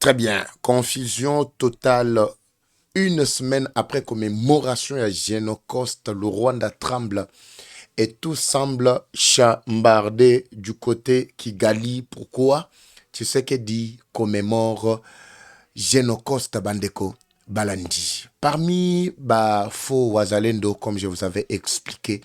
Très bien. Confusion totale. Une semaine après commémoration à Génocoste, le Rwanda tremble et tout semble chambardé du côté Kigali. Pourquoi? Tu sais que dit commémore Génocoste Bandeko Balandi. Parmi faux Wazalendo, comme je vous avais expliqué,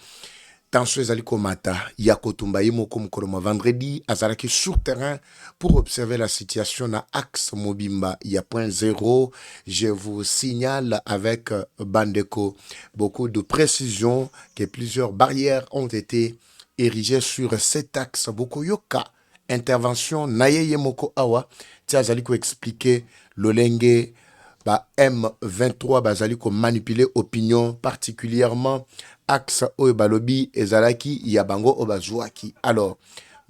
Tanso ezali komata ya kotumba ye moko mokolo vendredi azalaki sur terrain pour observer la situation na axe Mobimba. Il y a point zéro. Je vous signale avec Bandeko beaucoup de précision que plusieurs barrières ont été érigées sur cet axe. Bokoyoka intervention naye moko awa ti azali ko expliquer lolenge M23 bazali ko manipuler opinion particulièrement axe oyo balobi ezalaki ya bango obazwaki. Alors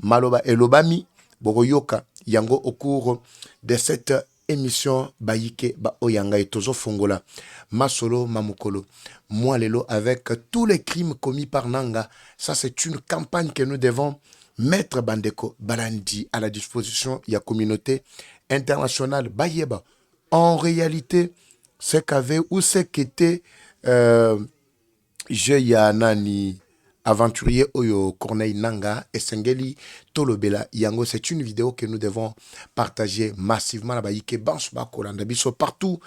maloba elobami bokoyoka yango au cours de cette émission bayike ba oyanga etozo fongola masolo mamukolo moi lelo avec tous les crimes commis par Nanga. Ça c'est une campagne que nous devons mettre Bandeko Balandi à la disposition de la communauté internationale bayeba. En réalité, ce qu'avait ou ce qu'était je ya nani aventurier Oyo Corneille Nanga et Sengeli Tolobela Yango. C'est une vidéo que nous devons partager massivement la baïke banche bakolanda biso partout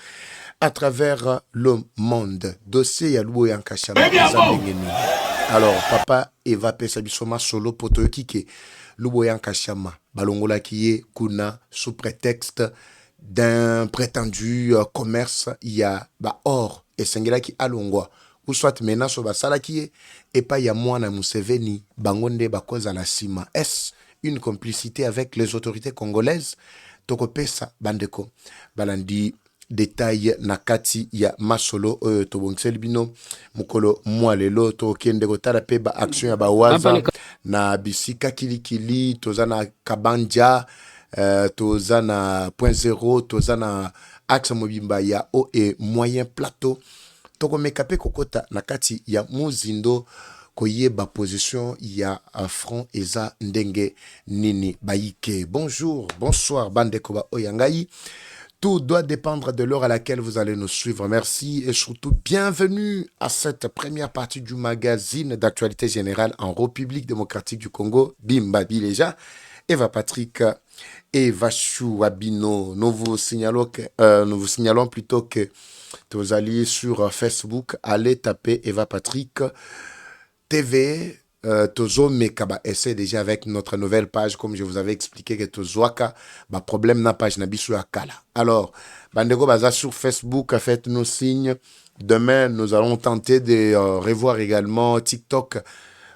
à travers le monde. Dossier ya Louo Yankashama. Alors papa Eva Pesabisoma solo poto kike Louo Yankashama balongola kiye kuna sous prétexte d'un prétendu commerce, il y a or et Sengela qui alongwa ou soit menace au basalakie et pas ya mwana Museveni bangonde bakoza la sima. Est-ce une complicité avec les autorités congolaises? Tokopesa bandeko balandi détail nakati ya masolo tobongiseli bino mukolo mwalelo to kende kotala pe ba action ya bawaza na bisika kilikili tozana kabanja tozana point zéro tozana axe Mobimba ya haut et moyen plateau toko mekape kokota nakati ya muzindo koyeba position ya front eza ndenge nini baike. Bonjour, bonsoir bandeko ba oyangai. Tout doit dépendre de l'heure à laquelle vous allez nous suivre. Merci et surtout bienvenue à cette première partie du magazine d'actualité générale en République démocratique du Congo. Bimba Bileja, Eva Patrick Eva Chouabino. Nous vous signalons plutôt que vous alliez sur Facebook, allez taper Eva Patrick TV. Tozo Mekaba essaie déjà avec notre nouvelle page, comme je vous avais expliqué que Tozoaka, problème na page Nabisu Akala. Alors, Bandego Baza sur Facebook, faites-nous signe. Demain, nous allons tenter de revoir également TikTok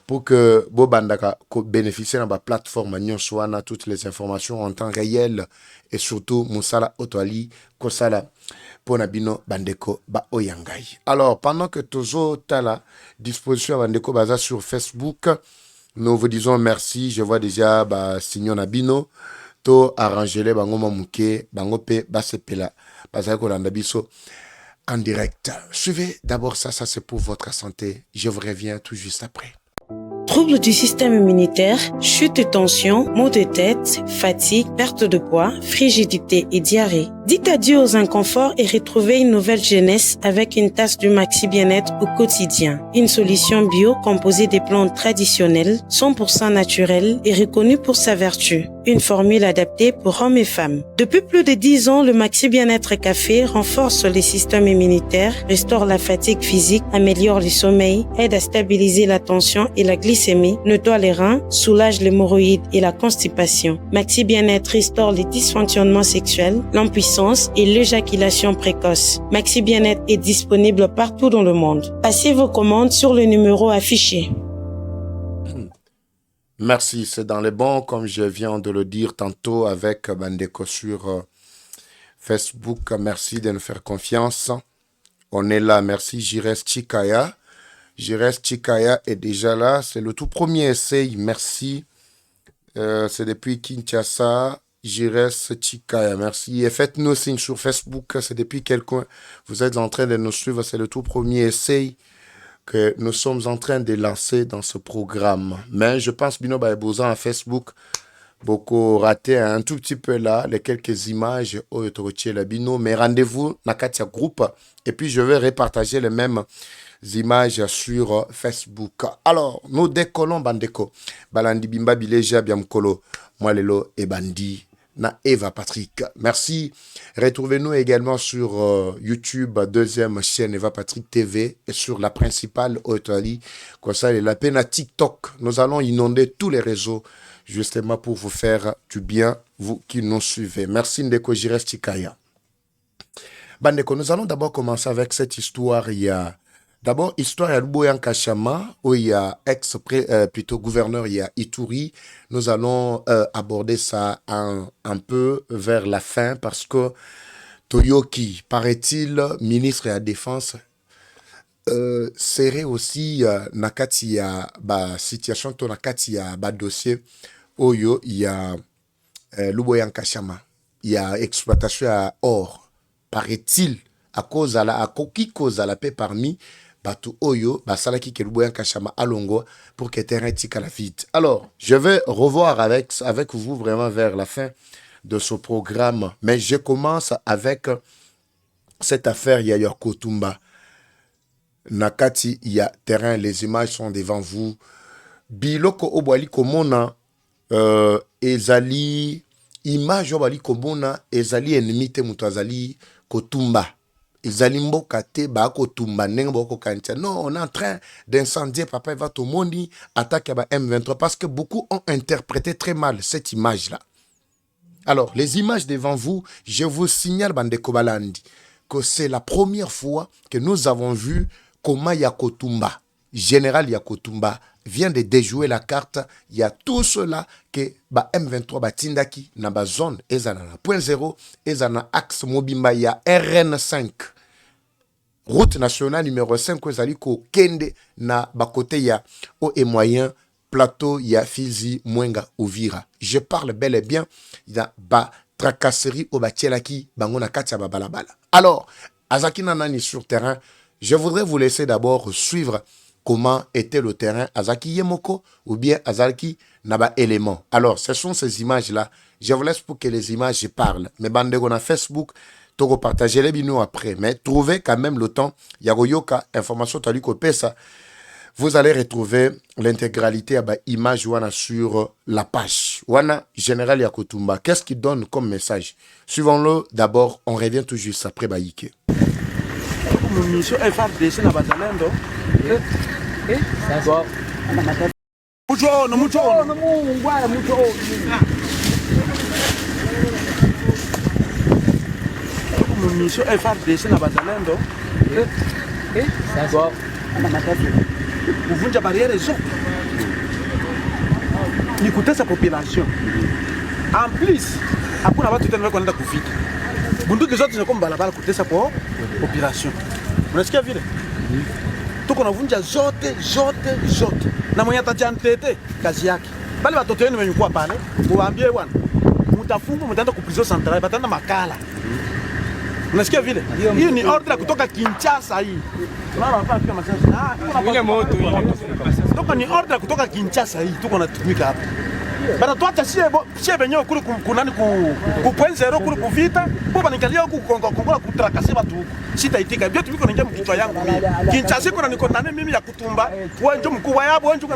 pour que Bobandaka bénéficie de la plateforme Nyonswana, toutes les informations en temps réel et surtout Moussala Otwali, Kosala. Ponabino Bandeko ba oyangai. Alors, pendant que Tozo Tala disposition à Bandeko Baza sur Facebook, nous vous disons merci. Je vois déjà Signon Nabino, to arrangele bango mamuke, bango pe basepela, basako landabiso en direct. Suivez d'abord ça c'est pour votre santé. Je vous reviens tout juste après. Troubles du système immunitaire, chute de tension, maux de tête, fatigue, perte de poids, frigidité et diarrhée. Dites adieu aux inconforts et retrouvez une nouvelle jeunesse avec une tasse du Maxi Bien-être au quotidien. Une solution bio composée des plantes traditionnelles, 100% naturelles et reconnue pour sa vertu. Une formule adaptée pour hommes et femmes. Depuis plus de 10 ans, le Maxi Bien-être Café renforce les systèmes immunitaires, restaure la fatigue physique, améliore le sommeil, aide à stabiliser la tension et la glycémie, nettoie les reins, soulage l'hémorroïde et la constipation. Maxi Bien-être restaure les dysfonctionnements sexuels, l'impuissance et l'éjaculation précoce. Maxi Bien-être est disponible partout dans le monde. Passez vos commandes sur le numéro affiché. Merci, c'est dans les bons, comme je viens de le dire tantôt avec Bandeko sur Facebook. Merci de nous faire confiance. On est là, merci Jires Chikaya. Jires Chikaya est déjà là, c'est le tout premier essai, merci. C'est depuis Kinshasa. Jires Chikaya, merci. Et faites-nous signe sur Facebook, c'est depuis quelqu'un. Vous êtes en train de nous suivre, c'est le tout premier essai que nous sommes en train de lancer dans ce programme. Mais je pense Bino Baebouza à Facebook, beaucoup raté un tout petit peu là, les quelques images au la bino, mais rendez-vous dans Katia Group et puis je vais repartager les mêmes images sur Facebook. Alors, nous décollons Bandeko. Balandi Bimba Bileja Biamkolo, Mwalelo et Bandi. Na Eva Patrick. Merci. Retrouvez-nous également sur YouTube, deuxième chaîne Eva Patrick TV et sur la principale Australie. Comme ça, la peine à TikTok. Nous allons inonder tous les réseaux justement pour vous faire du bien, vous qui nous suivez. Merci Ndeko Jires Tikaya. Bandeko, nous allons d'abord commencer avec cette histoire. Il y a d'abord histoire à Luboyan Kachama, où il y a plutôt gouverneur, il y a Ituri. Nous allons aborder ça un peu vers la fin parce que Toyoki, paraît-il, ministre de la Défense, serait aussi nakati ya ba situation to nakati ya ba dossier Oyo, il y a Luboyan Kachama, il y a exploitation à or, paraît-il, à cause à la paix parmi Batu Oyo, Basalaki Keluboyan Kachama Alongo pour que terrain tika la vite. Alors, je vais revoir avec vous vraiment vers la fin de ce programme, mais je commence avec cette affaire Yaya Kotumba. Nakati, il y a terrain, les images sont devant vous. Biloko Obwali Komona, Ezali, image Obwali Komona, Ezali ennemi te mutazali Kotumba. Ezali mboka te ba Kotumba nengo kantia. Non, on est en train d'incendier Papa Eva Tomondi, attaque à M23 parce que beaucoup ont interprété très mal cette image-là. Alors, les images devant vous, je vous signale Bande Kobalandi que c'est la première fois que nous avons vu comment Yakotumba, général Yakotumba, vient de déjouer la carte. Il y a tout cela que M23 batindaki na ba zone ezana na point 0 ezana axe mobimba ya RN5 route nationale numéro 5 ezali ko kende na bakote ya o et moyen plateau ya Fizi Mwenga Uvira. Je parle bel et bien ya ba tracasserie au batielaki bango na kati ya balabala. Alors azaki nanani sur terrain, je voudrais vous laisser d'abord suivre comment était le terrain Azaki Yemoko ou bien Azaki Naba élément. Alors, ce sont ces images-là. Je vous laisse pour que les images parlent. Mais bandego na Facebook, toko partager les binous après. Mais trouvez quand même le temps. Yagoyoka, information taliko pesa. Vous allez retrouver l'intégralité à image wana sur la page. Wana Général Yakotumba. Qu'est-ce qu'il donne comme message? Suivons-le d'abord. On revient tout juste après Baïke. Mission FRDC na bazalendo sasa mucho mungwaya mucho mission FRDC na bazalendo sasa kuvunja barriere zote ni kutesa population. En plus hakuna watu tena wanaenda kufika bunduki zote zinakuwa barabara kutesa kwa population. Unasikia vile? Tuko navunja zote. Na mwenye atajantete kazi yake. Bale watoto wenu wenye kwa pale, uwaambie bwana, mtafungwa mtaenda ku prison centrale, batanda makala. Unasikia vile? Hiyo ni order kutoka Kinshasa hii. Unaona hapa pia masasa. Kuna moto hii. Tuko ni order kutoka Kinshasa hii, tuko natumika hapa. Bana tuacha sie benyewe kule kunani ku point 0 kule kuvita, baba nikalia huku Kongola kutrakasi watu huku. Sitaitika. Bia tumiko ningia mkichwa yangu mimi. Kinshasa kuna niko ndani mimi ya Kutumba, wewe ndio mkuu wa yabo, wewe ndio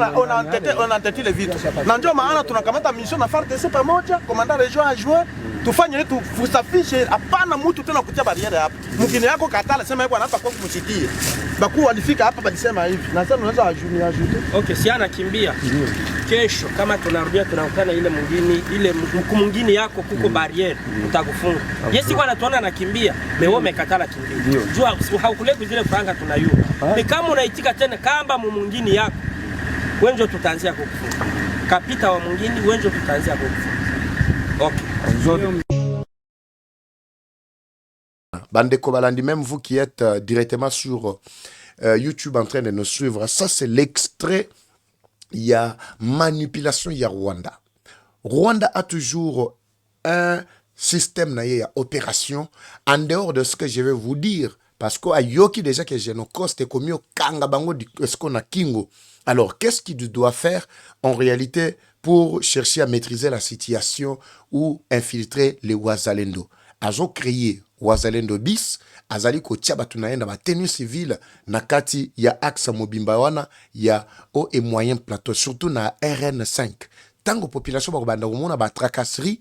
unantete ile vitu. Na ndio maana tunakamata mission na FARDC pamoja, commandant region adjoint, tufanye tu kusafishe hapana mtu tena kutia bariere hapa. Mkini yako katala sema yeye anataka kwa kumshikia. Bakuu walifika hapa balisema hivi. Na sasa unaweza ajute. Okay, si anakimbia. Kesho kama tunarudia tunakutana ile mwingine yako kuko barriere utakufunga. Yesi kwa anatuona anakimbia, mewe umekatala kimbia. Jua haukuleta zile franga tunayua. Ni kama unaitika tena kamba mwingine yako. Wenjo tutaanzia kukufunga. Kapita wa mwingine wenjo tutaanzia kukufunga. Okay. Bandeko Balandi, même vous qui êtes directement sur YouTube en train de nous suivre, ça c'est l'extrait. Il y a manipulation, il y a Rwanda. Rwanda a toujours un système, il y a opération, en dehors de ce que je vais vous dire, parce qu'il y a yoki déjà que j'ai nos costes comme kanga bango ce qu'on a kingo. Alors, qu'est-ce qu'il doit faire en réalité pour chercher à maîtriser la situation ou infiltrer les Wazalendo. Azo créé Wazalendo bis, azali ko tia batu naenda ba tenue civile na kati ya axe mobimba wana ya haut et moyen plateau, surtout na RN5. Tango population ba kobanda komona ba tracasserie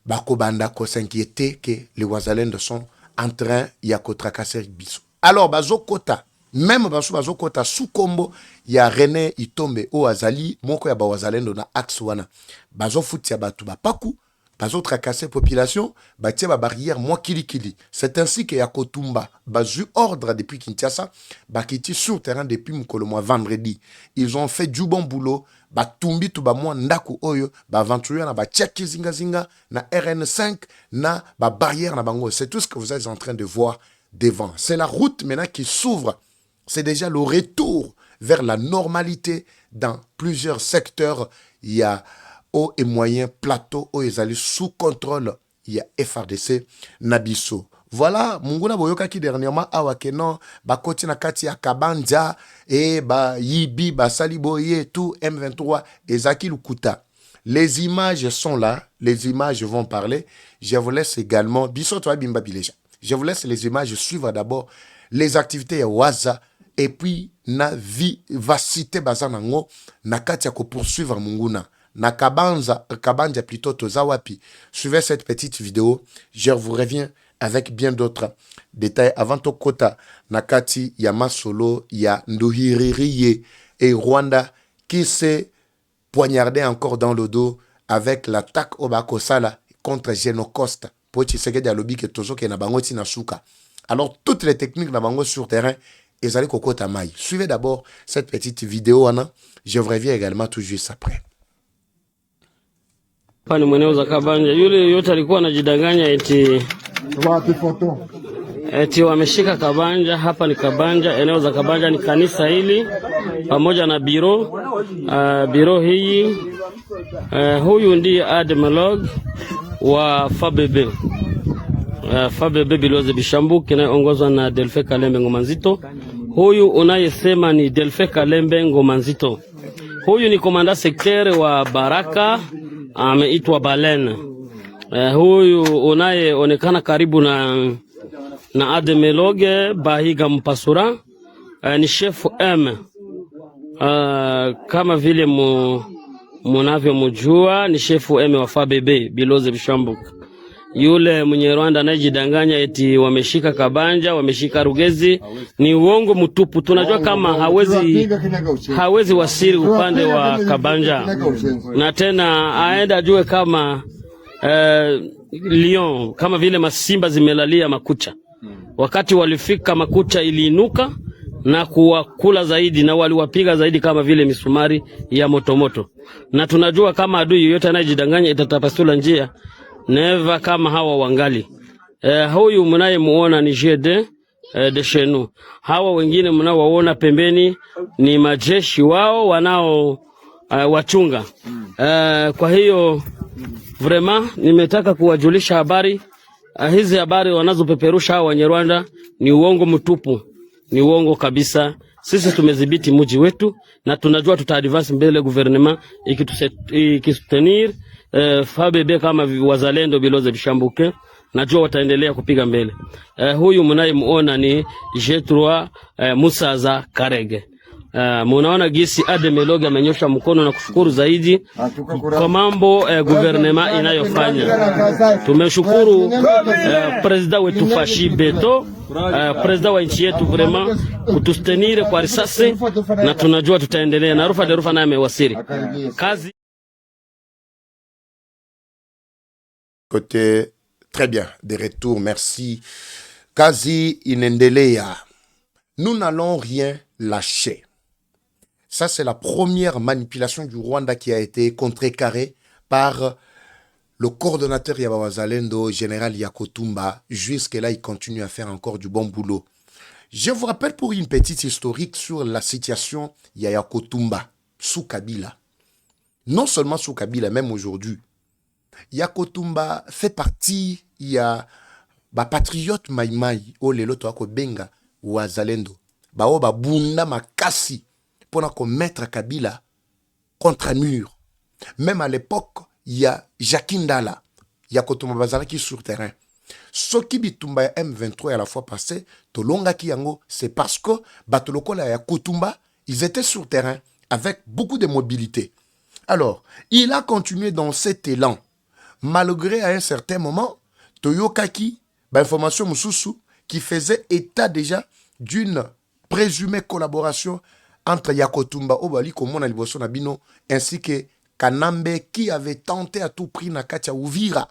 ba kobanda ko s'inquiéter que les Wazalendo sont en train ya ko tracasser biso. Alors bazo kota même bazo kota sous combo ya René Itombe o azali moko ya ba Wazalendo na axe wana bazo futia batu ba paku bazo tracasser population batia ba barrière moi kili. C'est ainsi que Yakotumba bazu ordre depuis Kinshasa bakiti sur terrain depuis mukolo mois vendredi. Ils ont fait du bon boulot batumbi tu ba moi ndaku oyo ba aventurer na ba tchaki zinga na RN5 na ba barrière na bango. C'est tout ce que vous êtes en train de voir devant. C'est la route maintenant qui s'ouvre. C'est déjà le retour vers la normalité dans plusieurs secteurs. Il y a haut et moyen plateau où ils allaient sous contrôle. Il y a FRDC Nabiso. Voilà, munguna boyoka ki dernièrement awake non bakoti na kati ya Kabanja et ba Yibi ba Saliboye tout M23 et Zaki Lukuta. Les images sont là, les images vont parler. Je vous laisse également biso toi bimba bileja. Je vous laisse les images suivre d'abord les activités ya Waza et puis na vivacité bazanango na kati ya ko poursuivre munguna. Na Kabanja plutôt Tozawapi. Suivez cette petite vidéo. Je vous reviens avec bien d'autres détails. Avant Tokota, Nakati, Yama Solo, ya Nduhiririye et Rwanda qui s'est poignardé encore dans le dos avec l'attaque au Bakosala contre Genocosta. Pochi Segedi Alobi que Tozo ke Nabangoti Nasuka. Alors toutes les techniques Nabango sur terrain, ils allaient Kokota Mai. Suivez d'abord cette petite vidéo, Anna. Je vous reviens également tout juste après. Pani mweneo za Kabanja yule yote alikuwa anajidanganya eti wameshika Kabanja. Hapa ni Kabanja, eneo za Kabanja ni kanisa hili pamoja na biro hii. Huyu ndiye admiral wa FABB FABB Biloze Bishambuke inayoongozwa na Delfe Kalembe Ngoma Nzito. Huyu unayesema ni Delfe Kalembe Ngoma Nzito. Huyu ni komanda sekteri wa Baraka, ameitwa Balen. Huyu unayeonekana karibu na Ademeloge Bahiga Mpasura ni chef M. Kama vile munavyomjua ni chef M wa FABB Biloze Bishambuke. Yule mwenye Rwanda anayejidanganya eti wameshika Kabanja, wameshika Rugezi ni uongo mtupu. Tunajua kama hawezi wasiri upande wa Kabanja. Na tena aenda ajue kama Lyon, kama vile masimba zimelalia makucha. Wakati walifika makucha iliinuka na kuwakula zaidi na waliwapiga zaidi kama vile misumari ya motomoto. Na tunajua kama adui yoyote anayejidanganya itatapasula njia. Neva kama hawa wangali. Huyu mnayemuona ni GD de Chenu. Hawa wengine mnaowaona pembeni ni majeshi wao wanao wachunga. Kwa hiyo vraiment nimetaka kuwajulisha habari. Hizi habari wanazopeperusha hawa wenye Rwanda ni uongo mtupu. Ni uongo kabisa. Sisi tumedhibiti mji wetu na tunajua tutaadvance mbele gouvernement ikitustenir FABB kama Wazalendo Biloze Bishambuke. Najua wataendelea kupiga mbele. Huyu mnayemuona ni J3 Musaza Karege. Munaona gisi Ademeloge amenyosha mkono na kushukuru zaidi kwa mambo gouvernement inayofanya. Tumeshukuru president wetu Fashi Beto, president wa nchi yetu vraiment kutustenire kwa risasi na tunajua tutaendelea. Na Rufa naye amewasili. Kazi côté très bien, de retour, merci. Kazi inendelea. Nous n'allons rien lâcher. Ça, c'est la première manipulation du Rwanda qui a été contrecarrée par le coordonnateur Yabawazalendo, général Yakotumba. Jusque-là, il continue à faire encore du bon boulot. Je vous rappelle pour une petite historique sur la situation Yakotumba sous Kabila. Non seulement sous Kabila, même aujourd'hui. Yakotumba fait partie, il y a patriote Maïmaï, Olelo Toako Benga, Wazalendo. Bunda Makasi, pour mettre Kabila contre un mur. Même à l'époque, il y a Jakindala, il y a Kotumba Bazaraki sur terrain. Ce qui bitumba M23 à la fois passé, Tolonga Kiyango, c'est parce que Batolokola et Kotumba, ils étaient sur terrain avec beaucoup de mobilité. Alors, il a continué dans cet élan, malgré à un certain moment, Toyokaki, information Mususu, qui faisait état déjà d'une présumée collaboration entre Yakotumba Obali Komona Liboso Nabino ainsi que Kanambe qui avait tenté à tout prix Nakatia Ouvira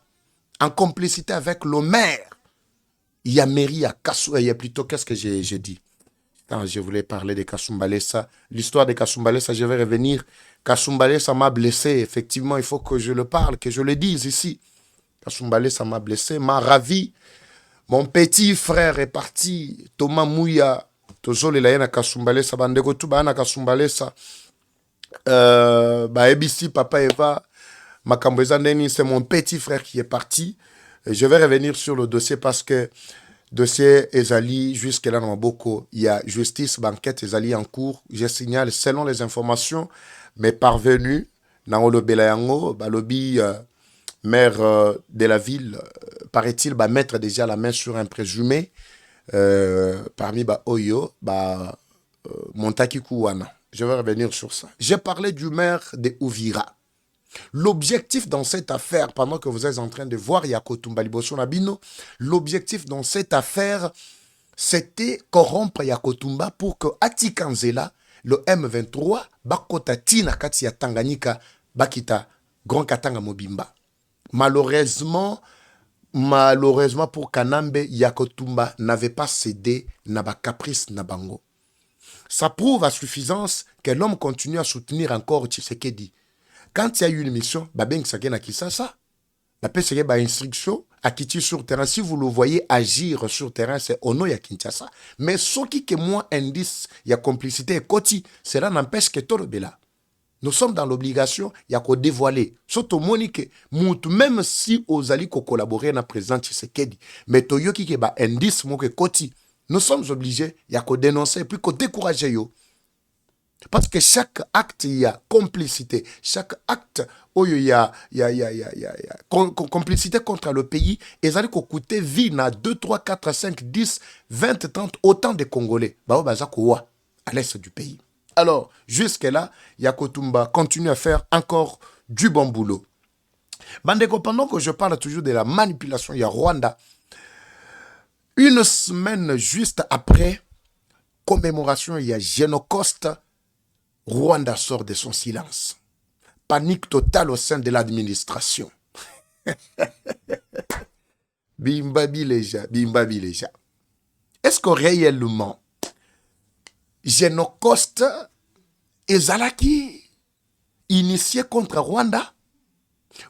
en complicité avec le maire Yameri à Kassou. Il y a plutôt qu'est-ce que j'ai dit? Quand je voulais parler de Kasumbalesa, l'histoire de Kasumbalesa, je vais revenir. Kasumbalesa m'a blessé, effectivement, il faut que je le parle, que je le dise ici. Kasumbalesa m'a blessé, m'a ravi. Mon petit frère est parti, Thomas Mouya, Tozole la yena Kasumbalesa, bandeko tu baana Kasumbalesa, ABC, Papa Eva, Makambweza Neni, c'est mon petit frère qui est parti. Je vais revenir sur le dossier parce que dossier Ezali, jusque-là, dans Maboko, il y a justice, banquette Ezali en cours. Je signale, selon les informations, mes parvenus, dans le Belayango, Balobi, maire de la ville, paraît-il, mettre déjà la main sur un présumé parmi Oyo, Montaki Kouana. Je vais revenir sur ça. J'ai parlé du maire de Ouvira. L'objectif dans cette affaire, pendant que vous êtes en train de voir Yakotumba Liboso Nabino, l'objectif dans cette affaire, c'était corrompre Yakotumba pour que Atikanzela, le M23, Bakota Tina Katia Tanganyika, Bakita Grand Katanga Mobimba. Malheureusement pour Kanambe, Yakotumba n'avait pas cédé Naba Caprice Nabango. Ça prouve à suffisance que l'homme continue à soutenir encore Tshisekedi. Quand il y a eu une mission, Babeng Saken a Kisasa, la PCG a instruction à Kiti sur terrain. Si vous le voyez agir sur terrain, c'est Ono ya Kinshasa. Mais ce qui est moins indice, il y a complicité et Koti, cela n'empêche que Torobela. Nous sommes dans l'obligation, il y a qu'à dévoiler. Surtout Monique, même si aux alliés collaborer dans le président Tshisekedi, mais Toyo qui est indice, mon que Koti, nous sommes obligés, il y a qu'à dénoncer et puis qu'à décourager yo. Parce que chaque acte, il y a complicité. Chaque acte, il y a complicité contre le pays. Et ça veut dire coûter vie à 2, 3, 4, 5, 10, 20, 30, autant de Congolais. À l'est du pays. Alors, jusque-là, Yakotumba continue à faire encore du bon boulot. Bandeko, pendant que je parle toujours de la manipulation, il y a Rwanda. Une semaine juste après, commémoration, il y a Génocoste. Rwanda sort de son silence. Panique totale au sein de l'administration. Bimbabi les gens. Est-ce que réellement, Génocoste et Zalaki initié contre Rwanda?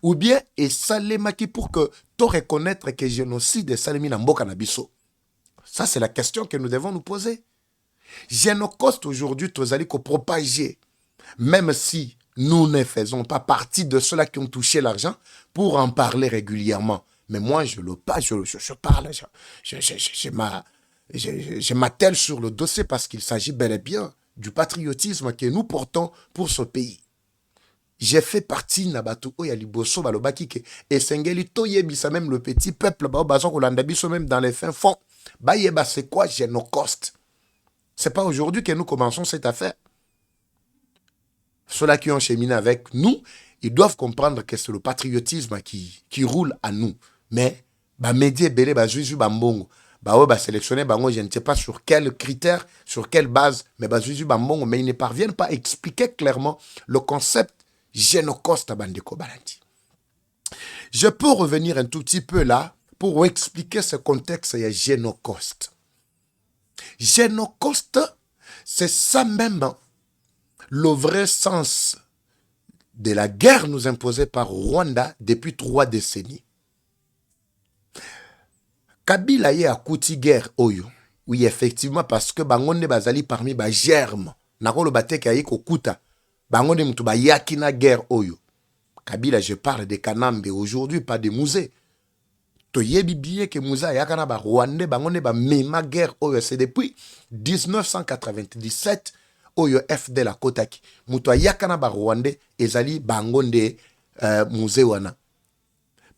Ou bien est Salemaki pour que tu reconnaître que génocide est Salemi Namboka Nabiso? Ça, c'est la question que nous devons nous poser. Génocoste aujourd'hui, tu allez propager, même si nous ne faisons pas partie de ceux-là qui ont touché l'argent, pour en parler régulièrement. Mais moi, je parle, je m'attelle sur le dossier parce qu'il s'agit bel et bien du patriotisme que nous portons pour ce pays. J'ai fait partie Nabatu Oyaliboso Balobaki et Sengeli Toyebisa, même le petit peuple, même dans les fins fonds. Bayeba, c'est quoi Génocoste? Ce n'est pas aujourd'hui que nous commençons cette affaire. Ceux-là qui ont cheminé avec nous, ils doivent comprendre que c'est le patriotisme qui roule à nous. Mais, médias belé, Zuizu Bambongo, sélectionner Bango, je ne sais pas sur quels critères, sur quelle base, mais Zuizu Bambongo, mais ils ne parviennent pas à expliquer clairement le concept Génocoste à Bandeko Balanti. Je peux revenir un tout petit peu là pour expliquer ce contexte et Génocoste. Génocoste, c'est ça même le vrai sens de la guerre nous imposée par Rwanda depuis 3 décennies. Kabila y a kouti guerre oyo. Oui, effectivement, parce que bangonde bazali parmi ba germe. Nako le bateke ayi kokuta. Bangonde mutu ba yakina guerre oyo. Kabila, je parle de Kanambe aujourd'hui, pas de Musée. Toyebi bien que Moussa yakana ba Rwanda bangonde ba mema guerre oyo. C'est depuis 1997 oyo FDL akotaki mutu ayaka na Rwandais ezali bango nde musée wana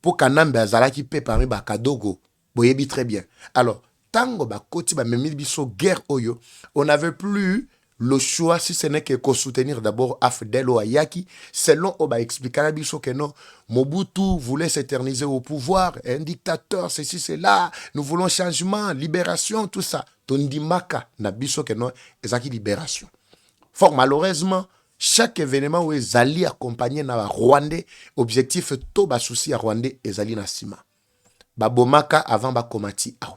po Kanambe azalaki pe parmi bakadogo boyebi très bien. Alors tango bakoti bamemi biso guerre oyo, on n'avait plus le choix si ce n'est que soutenir d'abord AFDEL ou Ayaki, selon Oba expliquera biso que non, Mobutu voulait s'éterniser au pouvoir, un dictateur, ceci, cela, nous voulons changement, libération, tout ça. Tondimaka na biso que non, ezaki libération. Fort malheureusement, chaque événement où ezali accompagné na Rwandais, objectif to ba souci à Rwandais ezali na sima. Babomaka avant ba komati aw.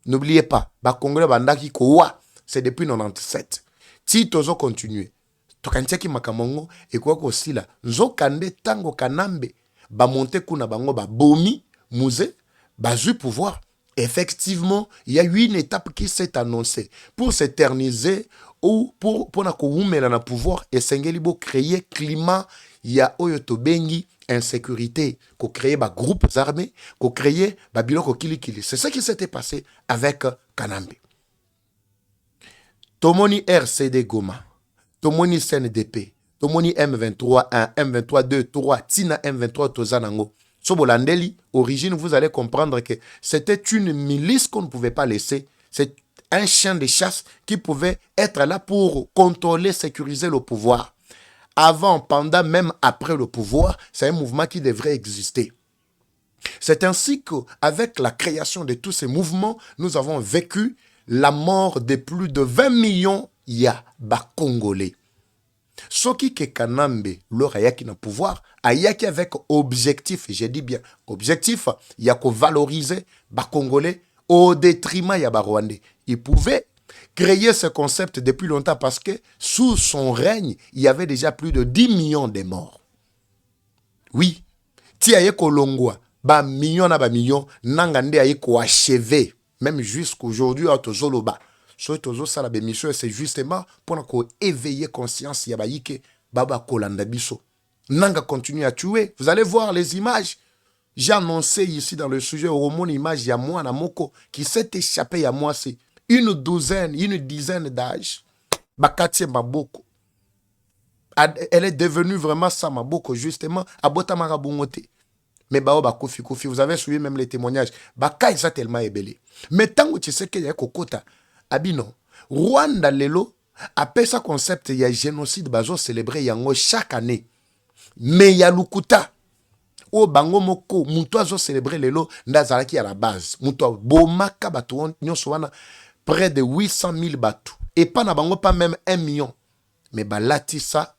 N'oubliez pas, ba Congolais bandaki kowa, c'est depuis 97. Si tozo continuer, tokantiaki makamongo et quoi aussi là, nzokande tango Kanambe, ba monte kuna bango ba bomi, musée, ba zu pouvoir. Effectivement, il y a eu une étape qui s'est annoncée pour s'éterniser ou pour na koumela na pouvoir et sengeli bo créer climat, il y a oyo to bengi insécurité, ko créer ba groupes armés, ko créer ba biloko kilikili. C'est ce qui s'était passé avec Kanambe. Tomoni RCD Goma, Tomoni CNDP, Tomoni M23 1, M23 2, 3, Tina M23 Tozanango. Sobolandeli, origine, vous allez comprendre que c'était une milice qu'on ne pouvait pas laisser. C'est un chien de chasse qui pouvait être là pour contrôler, sécuriser le pouvoir. Avant, pendant, même après le pouvoir, c'est un mouvement qui devrait exister. C'est ainsi qu'avec la création de tous ces mouvements, nous avons vécu la mort de plus de 20 millions ya ba Congolais. Soki ke Kanambe, leur ayaki na pouvoir, ayaki avec objectif, j'ai dit bien, objectif, ya ko valoriser ba Congolais au détriment ya ba Rwandais. Il pouvait créer ce concept depuis longtemps parce que sous son règne, il y avait déjà plus de 10 millions de morts. Oui, ti aye ko longwa, ba millions na ba millions, nangande aye ko achever. Même jusqu'aujourd'hui, c'est justement pour éveiller conscience. Baba Kolanda Biso. Nanga continue à tuer. Vous allez voir les images. J'ai annoncé ici dans le sujet au moins une image, il y a moi, Namoko, qui s'est échappé à moi. C'est une dizaine d'âges. Bakati Maboko. Elle est devenue vraiment ça, Maboko, justement, à Botamarabungote. Mais kofi, vous avez suivi même les témoignages. Baka ils sont tellement ébellés. Mais tant que tu sais qu'il y a kokota, abino, Rwanda lelo appelle ça concept il y a génocide bazo célébré yango chaque année. Mais il y a lukuta. O bango moko muto azo célébrer lelo ndazalaki à la base. Muto bomaka batu nyonso wana près de 800 000 batu. Et pas na bango pas même 1 million. Mais balati ça.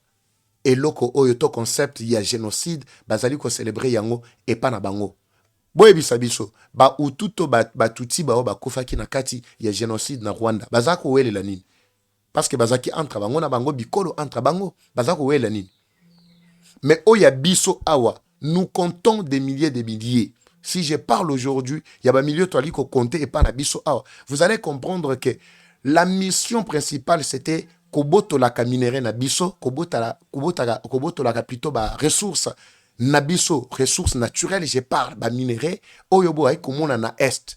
Et loko oyoto concept il y a génocide bazali ko célébrer yango et pas na bango boye bisabiso ba ututo ba tuti ba kofaki na kati il y a génocide na Rwanda bazako wele la nini parce que bazaki entre bango na bango bikolo entre bango bazako wele la nini mais oya biso awa nous comptons des milliers. Si je parle aujourd'hui il y a ba milieu to ali ko compter et pas na biso awa vous allez comprendre que la mission principale c'était koboto la minéré na biso koboto la plutôt ba ressources na biso ressources naturelles je parle ba minéré oyobo ay komona na est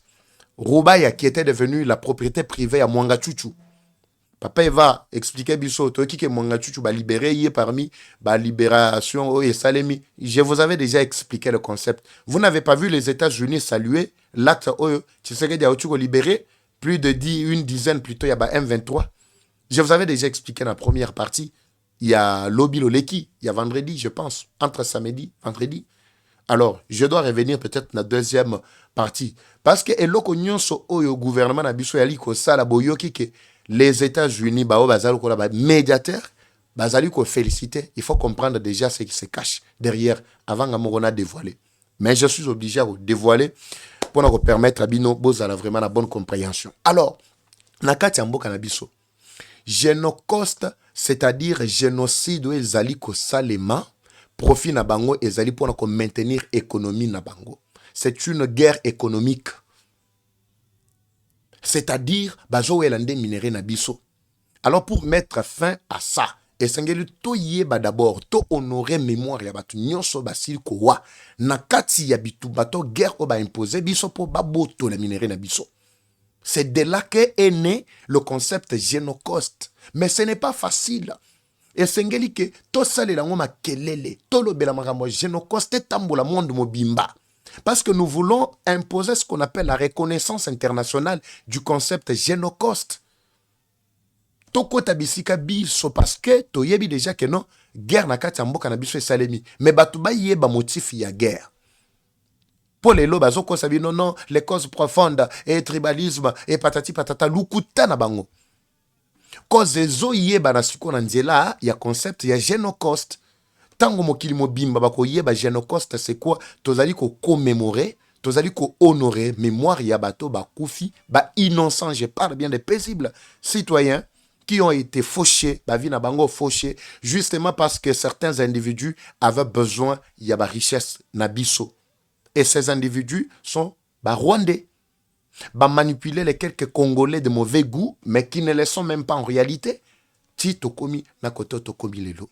Rubaya qui était devenu la propriété privée à Mwangachuchu. Papa il va expliquer biso to ki ke Mwangachuchu ba libéré y est parmi ba libération et Salemi. Je vous avais déjà expliqué le concept. Vous n'avez pas vu les États-Unis saluer l'acte oyo Tshisekedi a otuko libéré plus de une dizaine plutôt il y a ba M23. Je vous avais déjà expliqué dans la première partie. Il y a Lobi Loleki, il y a vendredi, je pense, entre samedi, vendredi. Alors, je dois revenir peut-être dans la deuxième partie. Parce que le gouvernement a biso yali ko sala boyoki que les États-Unis, médiateurs, bazali ko féliciter. Il faut comprendre déjà ce qui se cache derrière avant que dévoiler. Mais je suis obligé à dévoiler pour nous permettre à Bino Bozala vraiment la bonne compréhension. Alors, nakati ambo kanabiso. Génocoste, c'est-à-dire génocide où ezali ko salema, profit na bango ezali pour maintenir économie na bango. C'est une guerre économique. C'est-à-dire bazo elande minéré na biso. Alors pour mettre fin à ça, esengeli to yeba d'abord to honorer mémoire ya batu nyonso basili ko wa na kati ya bitu bato guerre o ba imposer biso po baboto la minéré na biso. C'est de là qu'est né le concept génocoste. Mais ce n'est pas facile. Et sengeli que to salela ngoma kelele, to lobela makambo génocoste tambola monde mobimba. Parce que nous voulons imposer ce qu'on appelle la reconnaissance internationale du concept génocoste. Toko tabisika biso parce que to yebi déjà que non, guerre na kati mboka na biso esalemi. Mais batu ba yeba motif ya guerre. Pour les lobes, non, les causes profondes, et tribalisme, et patati patata, lukuta na bango. Cause ezo yeba na siko na nzela, ya concept, ya génocoste. Tango mokili mobimba bako yeba génocoste, c'est quoi? Tozali ko commémorer, tozali ko honorer, mémoire ya bato, ba koufi, ba innocent, je parle bien des paisibles citoyens qui ont été fauchés, ba vi na bango fauchés, justement parce que certains individus avaient besoin, ya ba richesse na biso. Et ces individus sont rwandais. Manipuler les quelques Congolais de mauvais goût, mais qui ne le sont même pas en réalité. Tito komi nakoto tokomi lelo.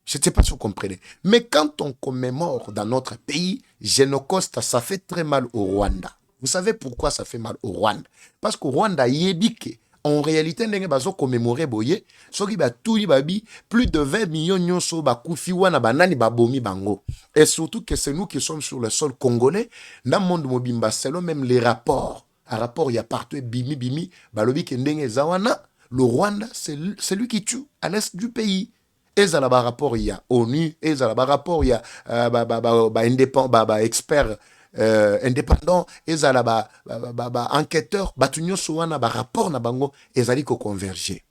Je ne sais pas si vous comprenez. Mais quand on commémore dans notre pays, génocoste, ça fait très mal au Rwanda. Vous savez pourquoi ça fait mal au Rwanda? Parce qu'au Rwanda, il est dit que en réalité, on a commémoré boye, plus de 20 millions de bango. Et surtout que c'est nous qui sommes sur le sol congolais, dans le monde mobimba, selon même les rapports. Un rapport, il y a partout, bimi, balobi kendenge zawana, le Rwanda, c'est lui qui tue à l'est du pays. Et ça là-bas rapport, il y a ONU, et ça là-bas rapport, il y a indépendant, expert. Indépendant ezala enquêteur batunyo soana rapport na bango ezali ko converger.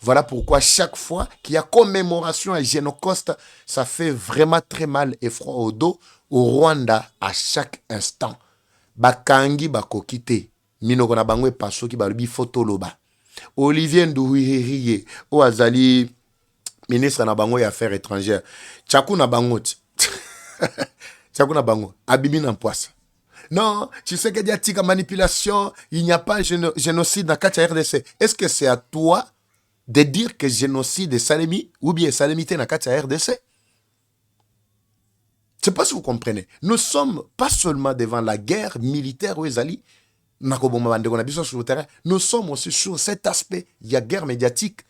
Voilà pourquoi chaque fois qu'il y a commémoration à Génocoste, ça fait vraiment très mal et froid au dos au Rwanda à chaque instant. Bakangi bakokite minoko na bango paso ki balubi photo loba. Olivier Nduhiriye o azali ministre na bango ya affaires étrangères. Tchakou na bango. Abimi n'empoisse. Non, tu sais qu'il y a tika manipulation, il n'y a pas génocide dans la RDC. Est-ce que c'est à toi de dire que génocide est salami ou bien salamité dans la RDC? Je ne sais pas si vous comprenez. Nous sommes pas seulement devant la guerre militaire où Ezali, nous sommes aussi sur cet aspect, il y a guerre médiatique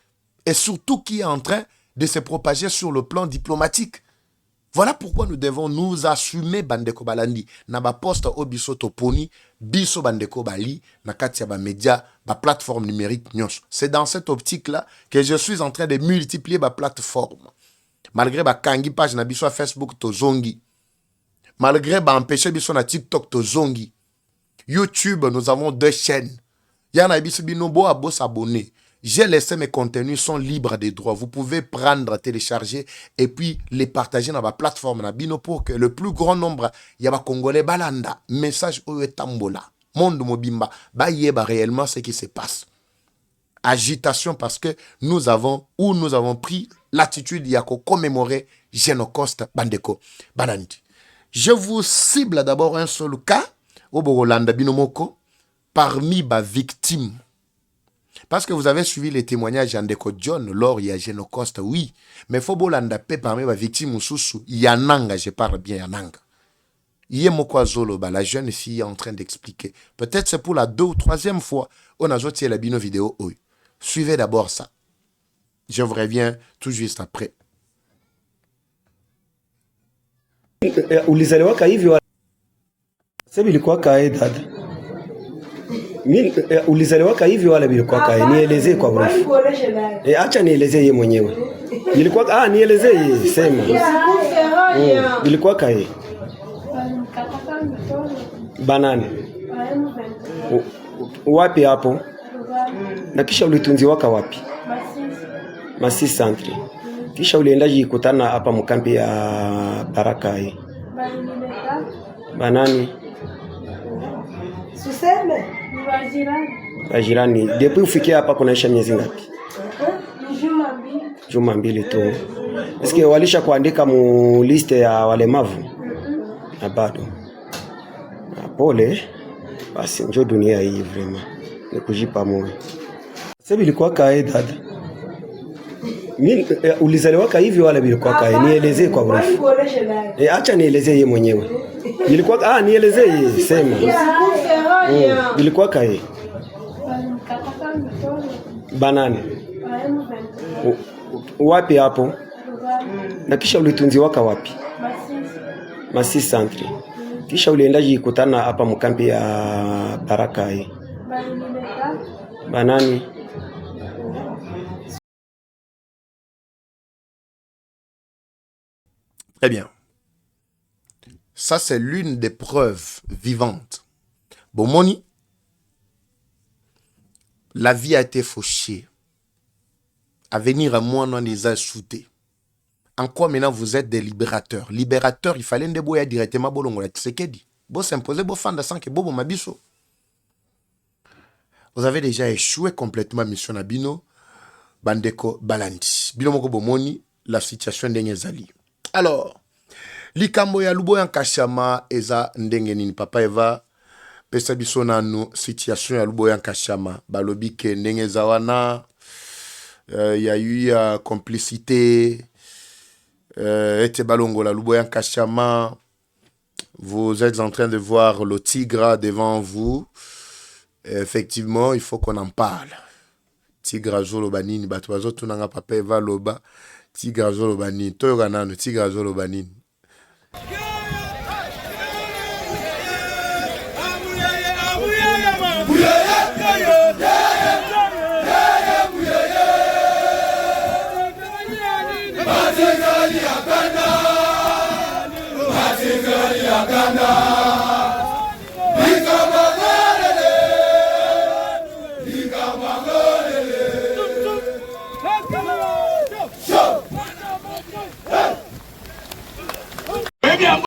et surtout qui est en train de se propager sur le plan diplomatique. Voilà pourquoi nous devons nous assumer bandeko balandi na ba poste obiso toponi biso bandeko bali na katia ba média ba plateforme numérique nyos. C'est dans cette optique là que je suis en train de multiplier ba plateforme. Malgré ba kangi page na biso Facebook to zongi. Malgré ba empêcher biso na TikTok to zongi. YouTube nous avons 2 chaînes. Yana biso bino bo abo s'abonner. J'ai laissé mes contenus, sont libres des droits. Vous pouvez prendre, télécharger et puis les partager dans ma plateforme Nabino pour que le plus grand nombre, il y a ma Congolais balanda, message au tambola, monde mobimba, yeba réellement ce qui se passe. Agitation parce que nous avons pris l'attitude, il y a qu'à commémorer Génocoste bandeko banandi. Je vous cible d'abord un seul cas, au Borolanda Binomoko, parmi les victimes. Parce que vous avez suivi les témoignages d'Andeko John lors il y a Génocoste, oui. Mais il faut que parmi les victimes, il y a Nanga, je parle bien Yananga. Yemoko Zolo, la jeune fille est en train d'expliquer. Peut-être c'est pour la 2e ou 3e fois on a joué la bino vidéo. Suivez d'abord ça. Je vous reviens tout juste après. Ulizaliwaka hivyo sasa ilikuwa kaida. Ulizaliwaka hivyo wala bilikuwa kae? Nielezee kwa urefu. Acha nielezee yeye mwenyewe. Ilikuwa nielezee yeye, sema. Ilikuwa kae? Banane. Wapi hapo? Na kisha ulitunziwaka wapi? Masisi Centre. Kisha ulienda jikutana hapa mkambi ya Baraka hii. Banani? Suseme. Bajirani. Depuis ufikia hapa kunaisha miezi ngapi? Juma mbili tu. Eske walisha kuandika mu liste ya walemavu? Na bado. Na pole. Basi njoo dunia hii vrema. Ni kujipa moyo. Sasa ilikuwa kae dada. Ulizaliwaka hivyo wala bilikuwa kae? Nielezee kwa urefu. Acha nielezee yeye mwenyewe. Ilikuwa nielezee yeye, sema. Ilikuwa kae banani wapi hapo? Na kisha ulitunziwaka wapi? Masisi Centre. Kisha ulienda jikutana hapa mkambi ya Baraka hii banani? Très bien. Ça, c'est l'une des preuves vivantes. Bomoni, la vie a été fauchée. À venir à moi, on les a shootés. En quoi maintenant vous êtes des libérateurs? Libérateurs, il fallait ndeboya directement bolongo la Tshisekedi. Bo s'imposer, bo fanda sans que bobo mabiso. Vous avez déjà échoué complètement mission Nabino, Bandeko Balandi. Bino moko bomoni, la situation d'Engezali. Alors, likambo ya lubo ya Kashama eza ndenge nini papa eva pesa biso nanu situation ya lubo ya Kashama balobi ke ndenge zawana y a eu complicité ete balongo la lubo ya Kashama. Vous êtes en train de voir le tigre devant vous. Effectivement, il faut qu'on en parle. Tigre zolo banini bato bazo tunanga papa eva loba tigre zolo banini toyoka nanu tigre zolo banini. Matingali yakanda